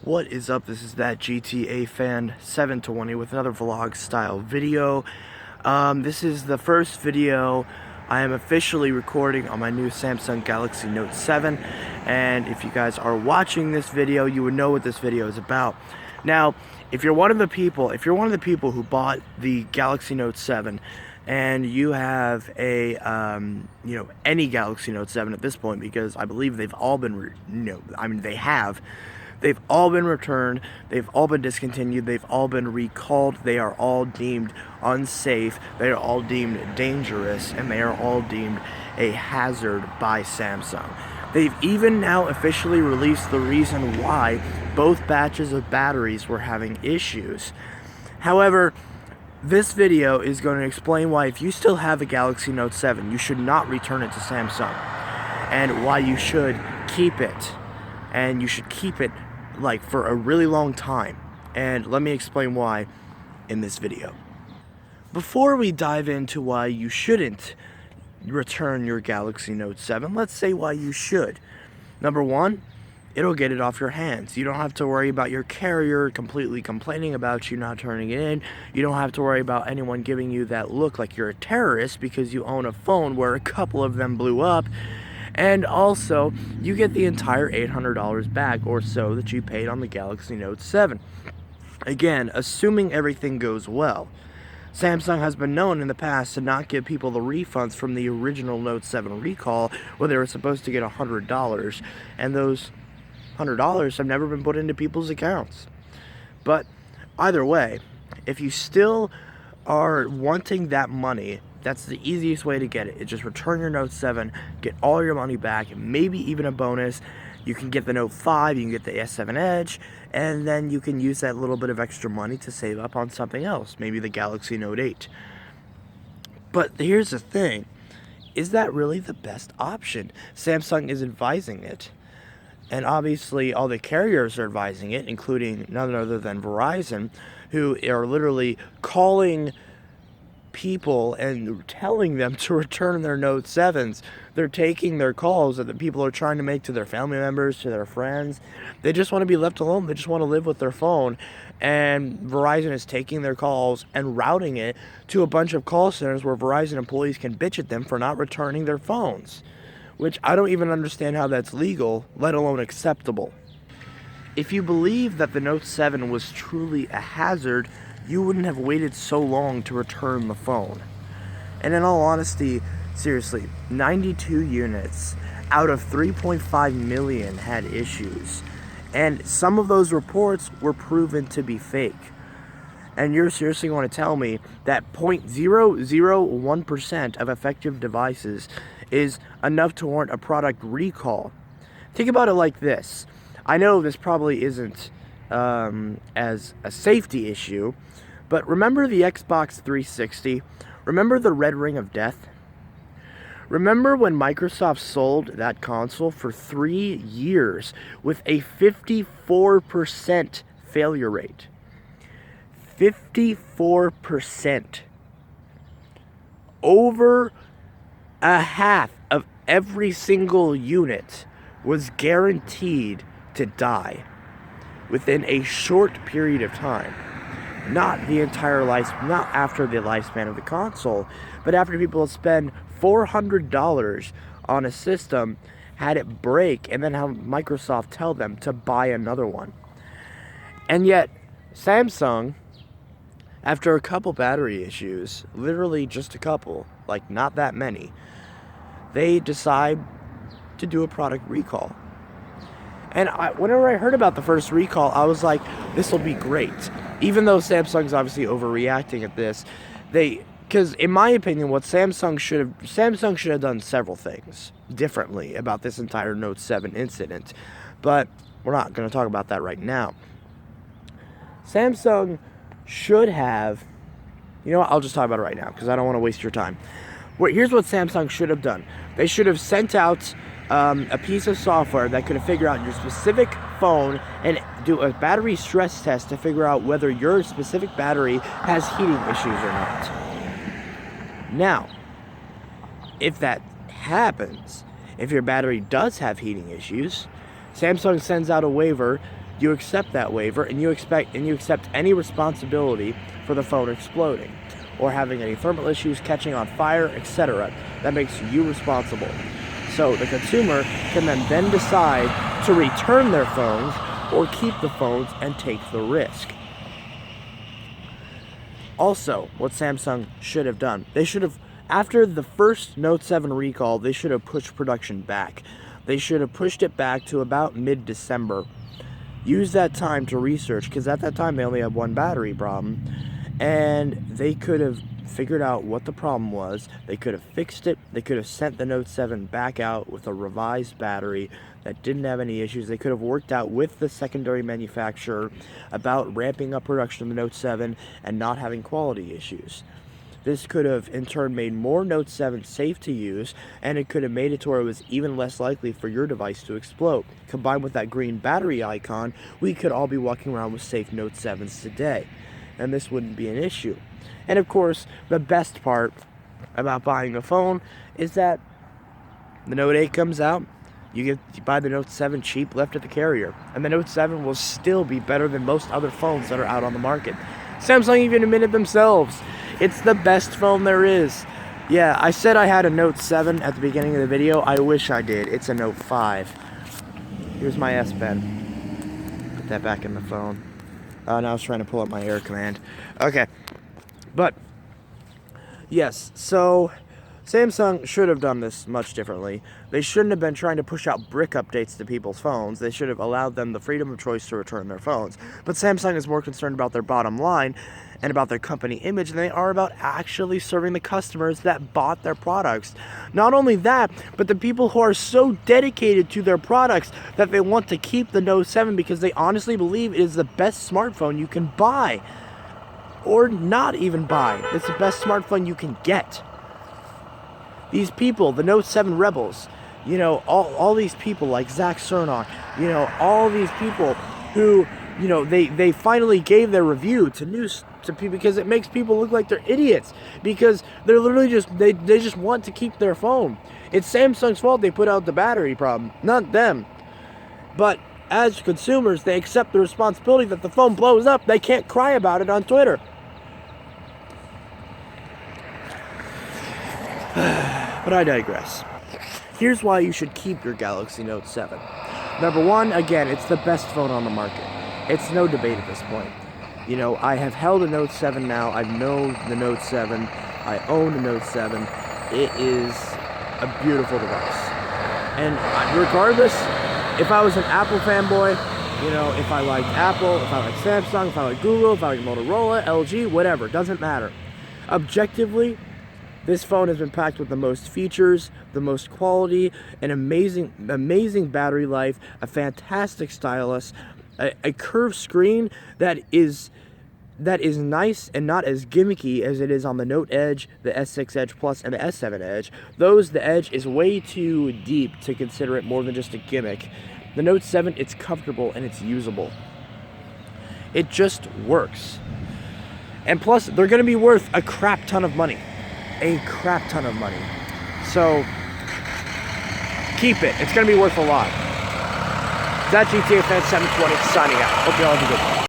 What is up? This is that GTA fan 720 with another vlog style video. This is the first video I am officially recording on my new Samsung Galaxy Note 7, and if you guys are watching this video, you would know what this video is about. Now, if you're one of the people who bought the Galaxy Note 7 and you have a any Galaxy Note 7 at this point, because I believe they've all been they've all been returned, they've all been discontinued, they've all been recalled, they are all deemed unsafe, they are all deemed dangerous, and they are all deemed a hazard by Samsung. They've even now officially released the reason why both batches of batteries were having issues. However, this video is going to explain why, if you still have a Galaxy Note 7, you should not return it to Samsung, and why you should keep it. And you should keep it for a really long time. And let me explain why in this video. Before we dive into why you shouldn't return your Galaxy Note 7, let's say why you should. Number one, it'll get it off your hands. You don't have to worry about your carrier completely complaining about you not turning it in. You don't have to worry about anyone giving you that look like you're a terrorist because you own a phone where a couple of them blew up. And also, you get the entire $800 back or so that you paid on the Galaxy Note 7. Again, assuming everything goes well. Samsung has been known in the past to not give people the refunds from the original Note 7 recall, where they were supposed to get $100, and those $100 have never been put into people's accounts. But either way, if you still are wanting that money, that's the easiest way to get it. Just return your Note 7, get all your money back, maybe even a bonus. You can get the Note 5, you can get the S7 Edge, and then you can use that little bit of extra money to save up on something else, maybe the Galaxy Note 8. But here's the thing, is that really the best option? Samsung is advising it, and obviously all the carriers are advising it, including none other than Verizon, who are literally calling people and telling them to return their Note 7s. They're taking their calls that the people are trying to make to their family members, to their friends. They just want to be left alone. They just want to live with their phone. And Verizon is taking their calls and routing it to a bunch of call centers where Verizon employees can bitch at them for not returning their phones, which I don't even understand how that's legal, let alone acceptable. If you believe that the Note 7 was truly a hazard, you wouldn't have waited so long to return the phone. And in all honesty, seriously, 92 units out of 3.5 million had issues. And some of those reports were proven to be fake. And you're seriously going to tell me that 0.001% of effective devices is enough to warrant a product recall? Think about it like this. I know this probably isn't as a safety issue, but remember the Xbox 360? Remember the red ring of death? Remember when Microsoft sold that console for 3 years with a 54% failure rate? 54%. Over a half of every single unit was guaranteed to die within a short period of time. Not the entire life, not after the lifespan of the console, but after people spend $400 on a system, had it break, and then have Microsoft tell them to buy another one. And yet, Samsung, after a couple battery issues, literally just a couple, not that many, they decide to do a product recall. And whenever I heard about the first recall, I was like, this will be great. Even though Samsung's obviously overreacting at this, because in my opinion, what Samsung should have done several things differently about this entire Note 7 incident. But we're not going to talk about that right now. Samsung should have, I'll just talk about it right now because I don't want to waste your time. Here's what Samsung should have done. They should have sent out a piece of software that could figure out your specific phone and do a battery stress test to figure out whether your specific battery has heating issues or not. Now, if that happens, if your battery does have heating issues, Samsung sends out a waiver you accept that waiver, and you accept any responsibility for the phone exploding or having any thermal issues, catching on fire, etc. That makes you responsible. So the consumer can then decide to return their phones or keep the phones and take the risk. Also, what Samsung should have done, they should have, after the first Note 7 recall, they should have pushed production back. They should have pushed it back to about mid-December. Use that time to research, because at that time they only had one battery problem, and they could have figured out what the problem was. They could have fixed it. They could have sent the Note 7 back out with a revised battery that didn't have any issues. They could have worked out with the secondary manufacturer about ramping up production of the Note 7 and not having quality issues. This could have, in turn, made more Note 7 safe to use, and it could have made it to where it was even less likely for your device to explode. Combined with that green battery icon, we could all be walking around with safe Note 7s today, and this wouldn't be an issue. And of course, the best part about buying a phone is that the Note 8 comes out, you buy the Note 7 cheap, left at the carrier, and the Note 7 will still be better than most other phones that are out on the market. Samsung even admitted themselves, it's the best phone there is. Yeah, I said I had a Note 7 at the beginning of the video. I wish I did. It's a Note 5. Here's my S Pen. Put that back in the phone. Now I was trying to pull up my Air Command. Okay. But, yes, so Samsung should have done this much differently. They shouldn't have been trying to push out brick updates to people's phones. They should have allowed them the freedom of choice to return their phones. But Samsung is more concerned about their bottom line and about their company image than they are about actually serving the customers that bought their products. Not only that, but the people who are so dedicated to their products that they want to keep the Note 7 because they honestly believe it is the best smartphone you can buy. Or not even buy. It's the best smartphone you can get. These people, the Note 7 rebels, you know, all these people like Zach Cernak, you know, all these people who, you know, they finally gave their review to people because it makes people look like they're idiots because they're literally just, they just want to keep their phone. It's Samsung's fault they put out the battery problem, not them. But as consumers, they accept the responsibility that the phone blows up. They can't cry about it on Twitter. But I digress. Here's why you should keep your Galaxy Note 7. Number one, again, it's the best phone on the market. It's no debate at this point. You know, I have held a Note 7 now. I've known the Note 7. I own the Note 7. It is a beautiful device. And regardless, if I was an Apple fanboy, you know, if I liked Apple, if I liked Samsung, if I liked Google, if I liked Motorola, LG, whatever, doesn't matter. Objectively, this phone has been packed with the most features, the most quality, an amazing battery life, a fantastic stylus, a curved screen that is nice and not as gimmicky as it is on the Note Edge, the S6 Edge Plus, and the S7 Edge. The Edge is way too deep to consider it more than just a gimmick. The Note 7, it's comfortable and it's usable. It just works. And plus, they're going to be worth a crap ton of money. A crap ton of money. So, keep it. It's going to be worth a lot. That GTA Fan 720 signing out. Hope you all have a good one.